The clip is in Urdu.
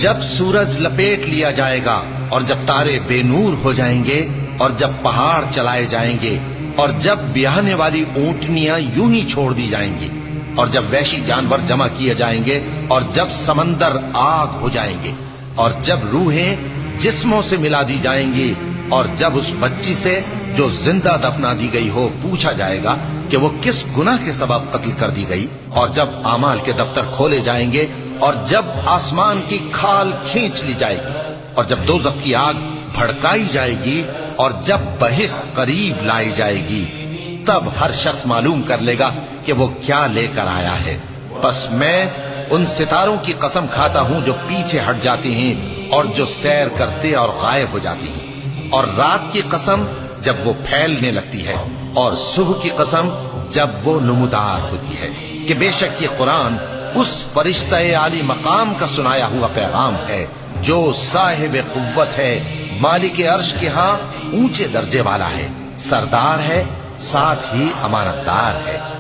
جب سورج لپیٹ لیا جائے گا اور جب تارے بے نور ہو جائیں گے اور جب پہاڑ چلائے جائیں گے اور جب بیاہنے والی اونٹنیاں یوں ہی چھوڑ دی جائیں گی اور جب وحشی جانور جمع کیے جائیں گے اور جب سمندر آگ ہو جائیں گے اور جب روحیں جسموں سے ملا دی جائیں گی اور جب اس بچی سے جو زندہ دفنا دی گئی ہو پوچھا جائے گا کہ وہ کس گناہ کے سبب قتل کر دی گئی اور جب اعمال کے دفتر کھولے جائیں گے اور جب آسمان کی کھال کھینچ لی جائے گی اور جب دوزخ کی آگ بھڑکائی جائے گی اور جب بہشت قریب لائی جائے گی تب ہر شخص معلوم کر لے گا کہ وہ کیا لے کر آیا ہے۔ بس میں ان ستاروں کی قسم کھاتا ہوں جو پیچھے ہٹ جاتی ہیں اور جو سیر کرتے اور غائب ہو جاتی ہیں، اور رات کی قسم جب وہ پھیلنے لگتی ہے، اور صبح کی قسم جب وہ نمودار ہوتی ہے، کہ بے شک یہ قرآن اس فرشتہ عالی مقام کا سنایا ہوا پیغام ہے جو صاحب قوت ہے، مالک عرش کے ہاں اونچے درجے والا ہے، سردار ہے، ساتھ ہی امانت دار ہے۔